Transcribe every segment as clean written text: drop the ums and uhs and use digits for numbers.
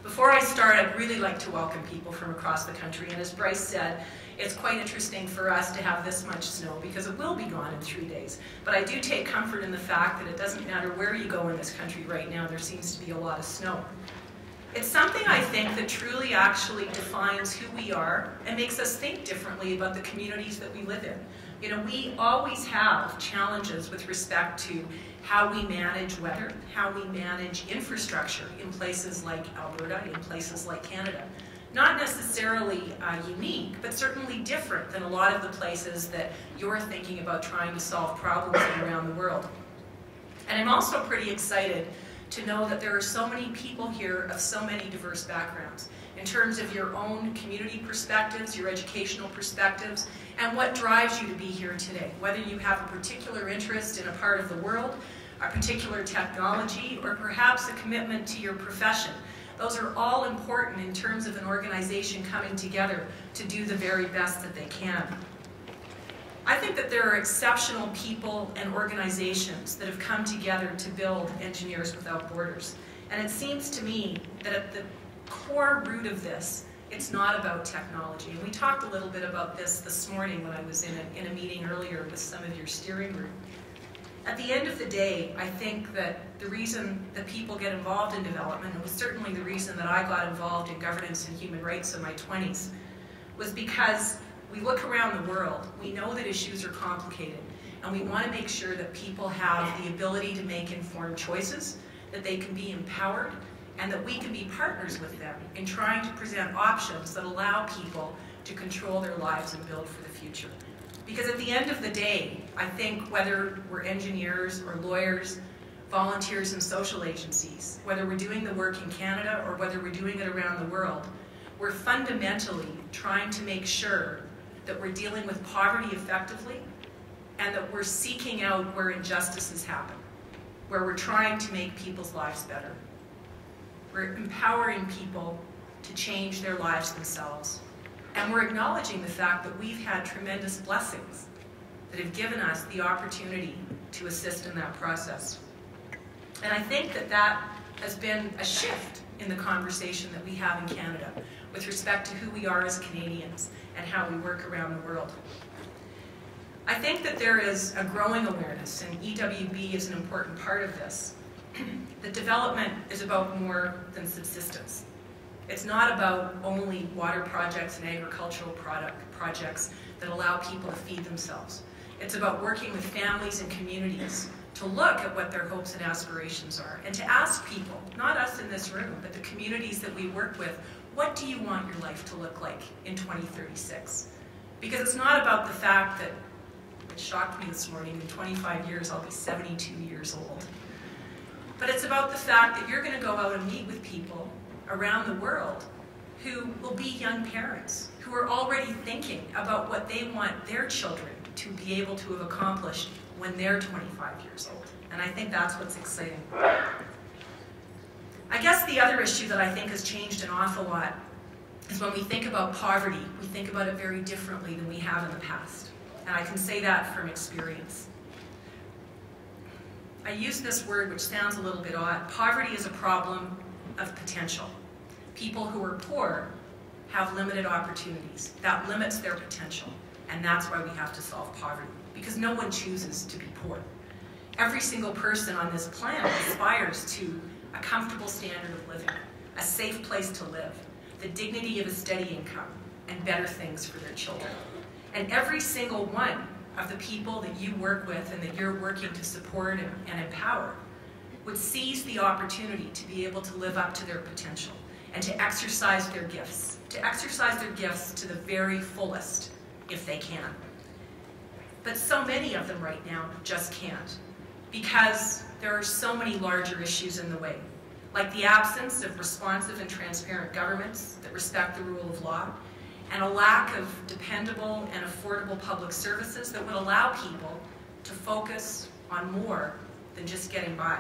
Before I start, I'd really like to welcome people from across the country, and as Bryce said, it's quite interesting for us to have this much snow because it will be gone in 3 days. But I do take comfort in the fact that it doesn't matter where you go in this country right now, there seems to be a lot of snow. It's something I think that truly actually defines who we are and makes us think differently about the communities that we live in. You know, we always have challenges with respect to how we manage weather, how we manage infrastructure in places like Alberta, in places like Canada. Not necessarily unique, but certainly different than a lot of the places that you're thinking about trying to solve problems in around the world. And I'm also pretty excited to know that there are so many people here of so many diverse backgrounds in terms of your own community perspectives, your educational perspectives, and what drives you to be here today. Whether you have a particular interest in a part of the world, a particular technology, or perhaps a commitment to your profession. Those are all important in terms of an organization coming together to do the very best that they can. I think that there are exceptional people and organizations that have come together to build Engineers Without Borders. And it seems to me that at the core root of this, it's not about technology. And we talked a little bit about this morning when I was in a meeting earlier with some of your steering group. At the end of the day, I think that the reason that people get involved in development, and was certainly the reason that I got involved in governance and human rights in my 20s, was because we look around the world, we know that issues are complicated, and we want to make sure that people have the ability to make informed choices, that they can be empowered, and that we can be partners with them in trying to present options that allow people to control their lives and build for the future. Because at the end of the day, I think whether we're engineers or lawyers, volunteers in social agencies, whether we're doing the work in Canada or whether we're doing it around the world, we're fundamentally trying to make sure that we're dealing with poverty effectively and that we're seeking out where injustices happen, where we're trying to make people's lives better. We're empowering people to change their lives themselves. And we're acknowledging the fact that we've had tremendous blessings that have given us the opportunity to assist in that process. And I think that that has been a shift in the conversation that we have in Canada with respect to who we are as Canadians and how we work around the world. I think that there is a growing awareness, and EWB is an important part of this, that development is about more than subsistence. It's not about only water projects and agricultural projects that allow people to feed themselves. It's about working with families and communities to look at what their hopes and aspirations are and to ask people, not us in this room, but the communities that we work with, what do you want your life to look like in 2036? Because it's not about the fact that, it shocked me this morning, in 25 years I'll be 72 years old. But it's about the fact that you're going to go out and meet with people around the world who will be young parents, who are already thinking about what they want their children to be able to have accomplished when they're 25 years old. And I think that's what's exciting. I guess the other issue that I think has changed an awful lot is when we think about poverty, we think about it very differently than we have in the past. And I can say that from experience. I use this word, which sounds a little bit odd. Poverty is a problem of potential. People who are poor have limited opportunities. That limits their potential. And that's why we have to solve poverty. Because no one chooses to be poor. Every single person on this planet aspires to a comfortable standard of living, a safe place to live, the dignity of a steady income, and better things for their children. And every single one of the people that you work with and that you're working to support and empower would seize the opportunity to be able to live up to their potential and to exercise their gifts to the very fullest if they can. But so many of them right now just can't, because there are so many larger issues in the way, like the absence of responsive and transparent governments that respect the rule of law, and a lack of dependable and affordable public services that would allow people to focus on more than just getting by.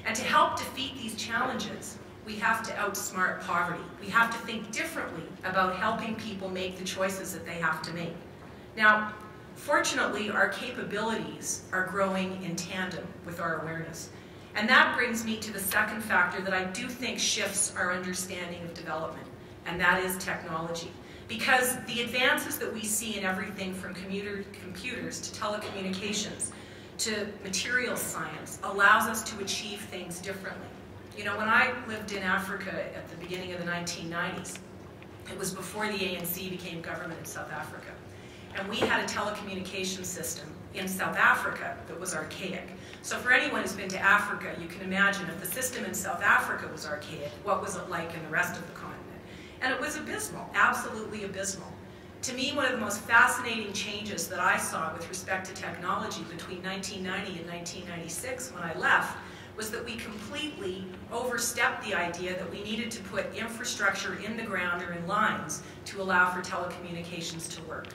And to help defeat these challenges, we have to outsmart poverty. We have to think differently about helping people make the choices that they have to make. Now, fortunately, our capabilities are growing in tandem with our awareness. And that brings me to the second factor that I do think shifts our understanding of development, and that is technology. Because the advances that we see in everything from computers to telecommunications to material science allows us to achieve things differently. You know, when I lived in Africa at the beginning of the 1990s, it was before the ANC became government in South Africa. And we had a telecommunications system in South Africa that was archaic. So for anyone who's been to Africa, you can imagine if the system in South Africa was archaic, what was it like in the rest of the continent? And it was abysmal, absolutely abysmal. To me, one of the most fascinating changes that I saw with respect to technology between 1990 and 1996 when I left was that we completely overstepped the idea that we needed to put infrastructure in the ground or in lines to allow for telecommunications to work.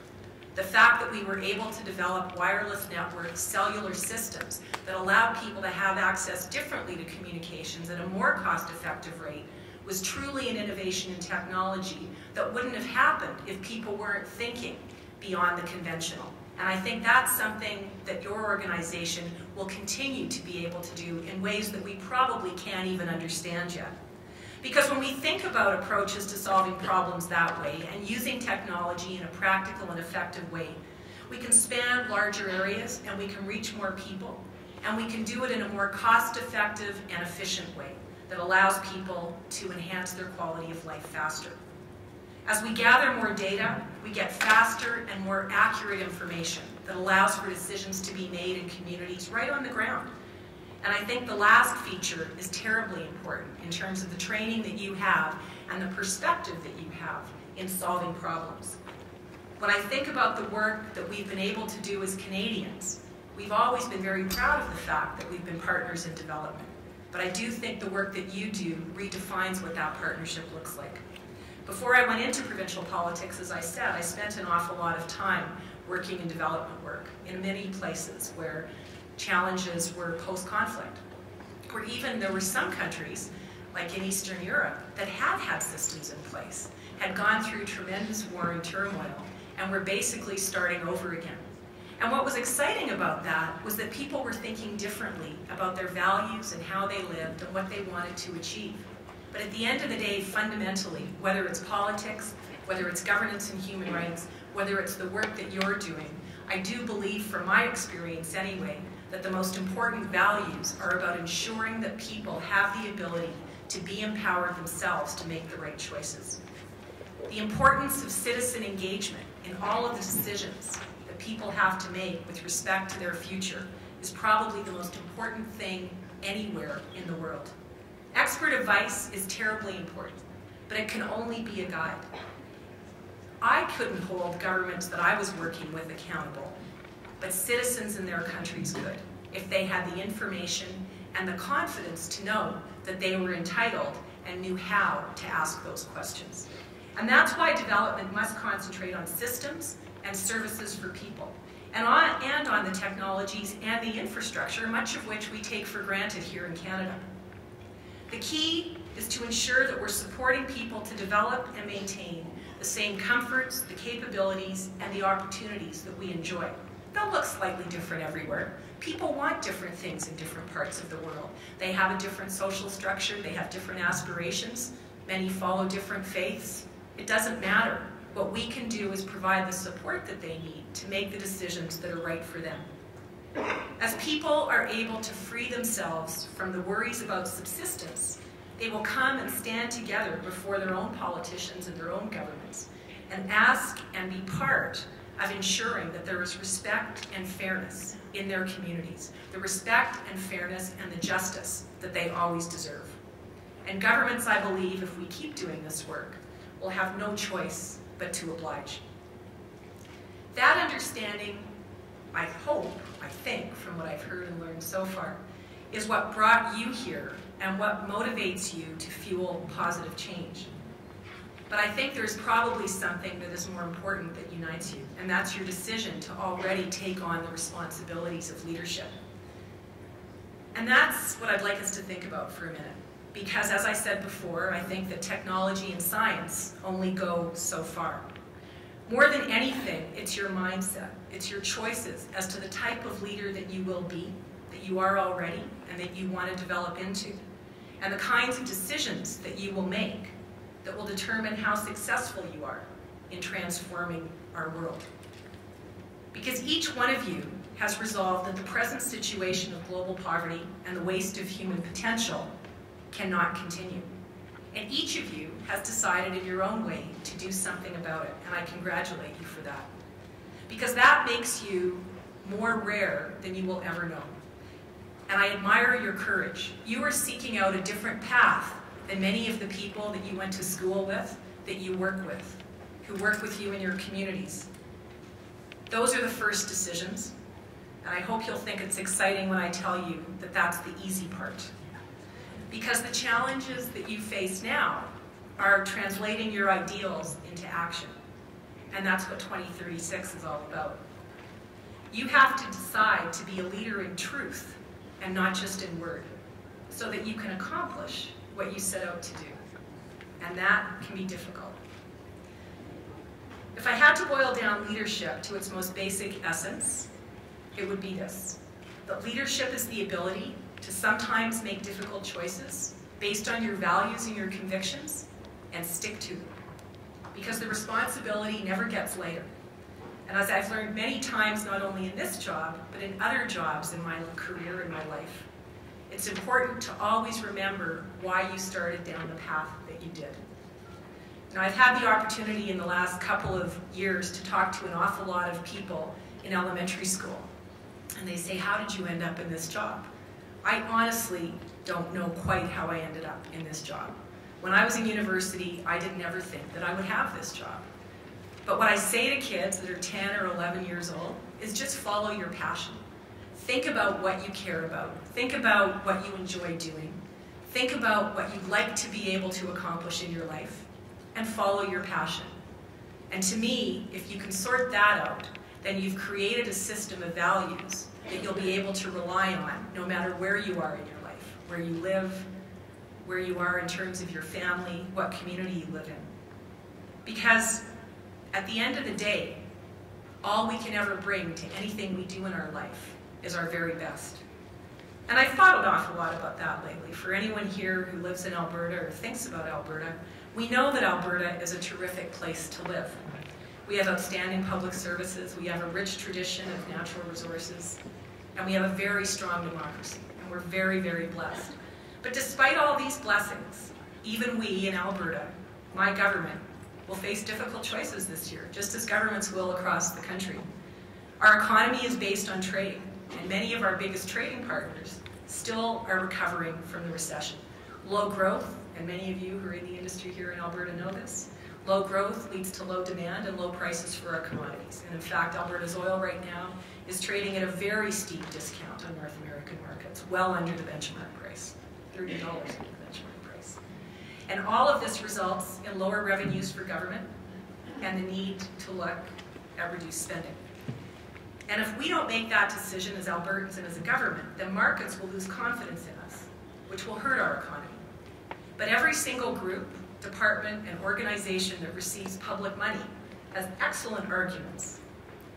The fact that we were able to develop wireless networks, cellular systems that allowed people to have access differently to communications at a more cost-effective rate was truly an innovation in technology that wouldn't have happened if people weren't thinking beyond the conventional. And I think that's something that your organization will continue to be able to do in ways that we probably can't even understand yet. Because when we think about approaches to solving problems that way and using technology in a practical and effective way, we can span larger areas and we can reach more people, and we can do it in a more cost-effective and efficient way that allows people to enhance their quality of life faster. As we gather more data, we get faster and more accurate information that allows for decisions to be made in communities right on the ground. And I think the last feature is terribly important in terms of the training that you have and the perspective that you have in solving problems. When I think about the work that we've been able to do as Canadians, we've always been very proud of the fact that we've been partners in development. But I do think the work that you do redefines what that partnership looks like. Before I went into provincial politics, as I said, I spent an awful lot of time working in development work in many places where challenges were post-conflict, where even there were some countries, like in Eastern Europe, that had had systems in place, had gone through tremendous war and turmoil, and were basically starting over again. And what was exciting about that was that people were thinking differently about their values and how they lived and what they wanted to achieve. But at the end of the day, fundamentally, whether it's politics, whether it's governance and human rights, whether it's the work that you're doing, I do believe, from my experience anyway, that the most important values are about ensuring that people have the ability to be empowered themselves to make the right choices. The importance of citizen engagement in all of the decisions that people have to make with respect to their future is probably the most important thing anywhere in the world. Expert advice is terribly important, but it can only be a guide. I couldn't hold governments that I was working with accountable, but citizens in their countries could, if they had the information and the confidence to know that they were entitled and knew how to ask those questions. And that's why development must concentrate on systems and services for people, and on the technologies and the infrastructure, much of which we take for granted here in Canada. The key is to ensure that we're supporting people to develop and maintain the same comforts, the capabilities, and the opportunities that we enjoy. They'll look slightly different everywhere. People want different things in different parts of the world. They have a different social structure, they have different aspirations, many follow different faiths. It doesn't matter. What we can do is provide the support that they need to make the decisions that are right for them. As people are able to free themselves from the worries about subsistence, they will come and stand together before their own politicians and their own governments and ask and be part of ensuring that there is respect and fairness in their communities, the respect and fairness and the justice that they always deserve. And governments, I believe, if we keep doing this work, will have no choice but to oblige. That understanding, I hope, I think, from what I've heard and learned so far, is what brought you here and what motivates you to fuel positive change. But I think there's probably something that is more important that unites you, and that's your decision to already take on the responsibilities of leadership. And that's what I'd like us to think about for a minute. Because as I said before, I think that technology and science only go so far. More than anything, it's your mindset, it's your choices as to the type of leader that you will be, that that you are already and that you want to develop into, and the kinds of decisions that you will make that will determine how successful you are in transforming our world. Because each one of you has resolved that the present situation of global poverty and the waste of human potential cannot continue. And each of you has decided in your own way to do something about it, and I congratulate you for that. Because that makes you more rare than you will ever know. And I admire your courage. You are seeking out a different path than many of the people that you went to school with, that you work with, who work with you in your communities. Those are the first decisions, and I hope you'll think it's exciting when I tell you that that's the easy part. Because the challenges that you face now are translating your ideals into action. And that's what 2036 is all about. You have to decide to be a leader in truth and not just in word, so that you can accomplish what you set out to do. And that can be difficult. If I had to boil down leadership to its most basic essence, it would be this: that leadership is the ability to sometimes make difficult choices based on your values and your convictions and stick to them. Because the responsibility never gets later. And as I've learned many times, not only in this job, but in other jobs in my career, in my life, it's important to always remember why you started down the path that you did. Now, I've had the opportunity in the last couple of years to talk to an awful lot of people in elementary school. And they say, how did you end up in this job? I honestly don't know quite how I ended up in this job. When I was in university, I didn't ever think that I would have this job. But what I say to kids that are 10 or 11 years old is just follow your passion. Think about what you care about. Think about what you enjoy doing. Think about what you'd like to be able to accomplish in your life, and follow your passion. And to me, if you can sort that out, then you've created a system of values that you'll be able to rely on no matter where you are in your life, where you live, where you are in terms of your family, what community you live in. Because at the end of the day, all we can ever bring to anything we do in our life is our very best. And I've thought an awful lot about that lately. For anyone here who lives in Alberta or thinks about Alberta, we know that Alberta is a terrific place to live. We have outstanding public services, we have a rich tradition of natural resources, and we have a very strong democracy, and we're very, very blessed. But despite all these blessings, even we in Alberta, my government, will face difficult choices this year, just as governments will across the country. Our economy is based on trade, and many of our biggest trading partners still are recovering from the recession. Low growth, and many of you who are in the industry here in Alberta know this, low growth leads to low demand and low prices for our commodities. And in fact, Alberta's oil right now is trading at a very steep discount on North American markets, well under the benchmark price, $30 under the benchmark price. And all of this results in lower revenues for government and the need to look at reduced spending. And if we don't make that decision as Albertans and as a government, then markets will lose confidence in us, which will hurt our economy. But every single group, department, and organization that receives public money has excellent arguments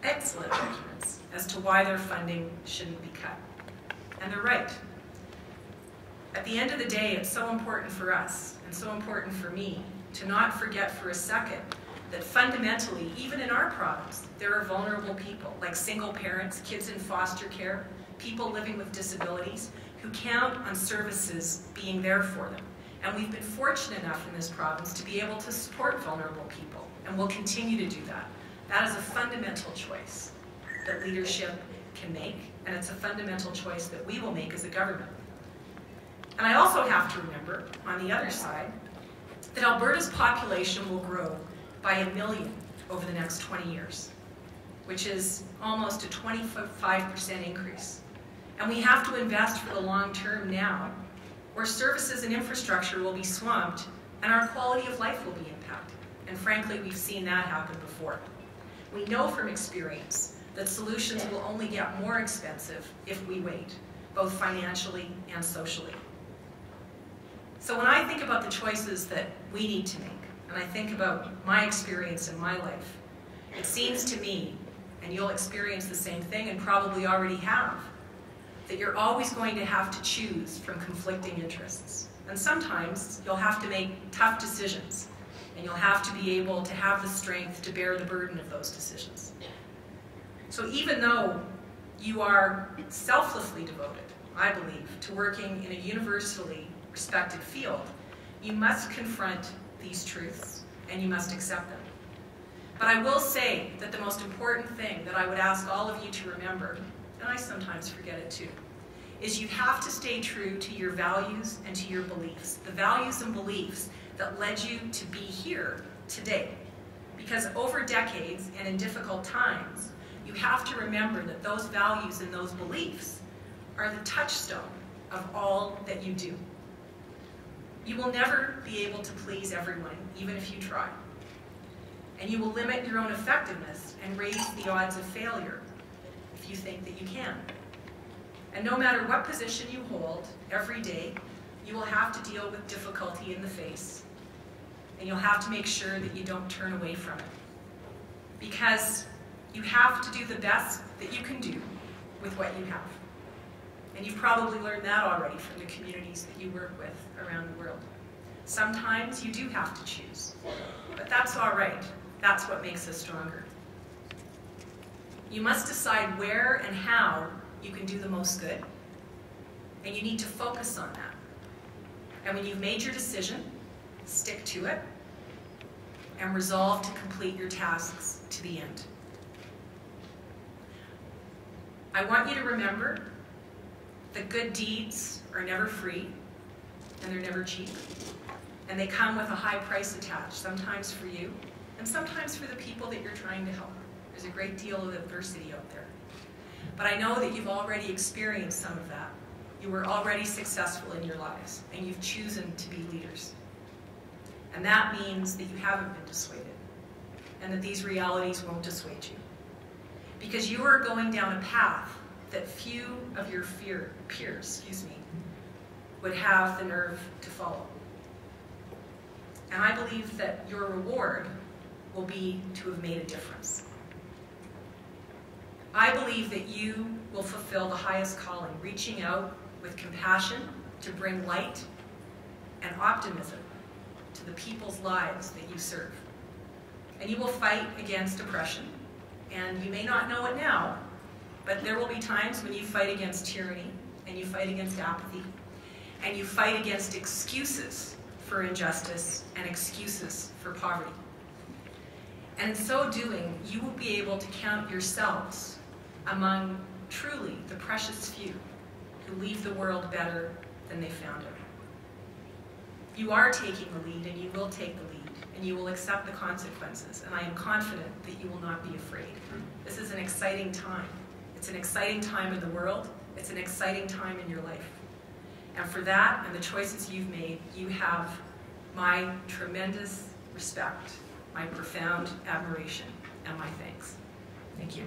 as to why their funding shouldn't be cut. And they're right. At the end of the day, it's so important for us, and so important for me, to not forget for a second that fundamentally, even in our province, there are vulnerable people, like single parents, kids in foster care, people living with disabilities, who count on services being there for them. And we've been fortunate enough in this province to be able to support vulnerable people, and we'll continue to do that. That is a fundamental choice that leadership can make, and it's a fundamental choice that we will make as a government. And I also have to remember, on the other side, that Alberta's population will grow by 1 million over the next 20 years, which is almost a 25% increase. And we have to invest for the long term now, where services and infrastructure will be swamped and our quality of life will be impacted. And frankly, we've seen that happen before. We know from experience that solutions will only get more expensive if we wait, both financially and socially. So when I think about the choices that we need to make, and I think about my experience in my life, it seems to me, and you'll experience the same thing and probably already have, that you're always going to have to choose from conflicting interests. And sometimes you'll have to make tough decisions, and you'll have to be able to have the strength to bear the burden of those decisions. So even though you are selflessly devoted, I believe, to working in a universally respected field, you must confront these truths and you must accept them. But I will say that the most important thing that I would ask all of you to remember, and I sometimes forget it too, is you have to stay true to your values and to your beliefs, the values and beliefs that led you to be here today. Because over decades and in difficult times, you have to remember that those values and those beliefs are the touchstone of all that you do. You will never be able to please everyone, even if you try. And you will limit your own effectiveness and raise the odds of failure if you think that you can. And no matter what position you hold, every day, you will have to deal with difficulty in the face. And you'll have to make sure that you don't turn away from it. Because you have to do the best that you can do with what you have. And you've probably learned that already from the communities that you work with around the world. Sometimes you do have to choose, but that's all right. That's what makes us stronger. You must decide where and how you can do the most good, and you need to focus on that. And when you've made your decision, stick to it, and resolve to complete your tasks to the end. I want you to remember that good deeds are never free, and they're never cheap. And they come with a high price attached, sometimes for you, and sometimes for the people that you're trying to help. There's a great deal of adversity out there. But I know that you've already experienced some of that. You were already successful in your lives, and you've chosen to be leaders. And that means that you haven't been dissuaded, and that these realities won't dissuade you. Because you are going down a path that few of your peers would have the nerve to follow. And I believe that your reward will be to have made a difference. I believe that you will fulfill the highest calling, reaching out with compassion to bring light and optimism to the people's lives that you serve. And you will fight against oppression. And you may not know it now, but there will be times when you fight against tyranny, and you fight against apathy, and you fight against excuses for injustice and excuses for poverty. And in so doing, you will be able to count yourselves among truly the precious few who leave the world better than they found it. You are taking the lead, and you will take the lead, and you will accept the consequences, and I am confident that you will not be afraid. This is an exciting time. It's an exciting time in the world. It's an exciting time in your life. And for that and the choices you've made, you have my tremendous respect, my profound admiration, and my thanks. Thank you.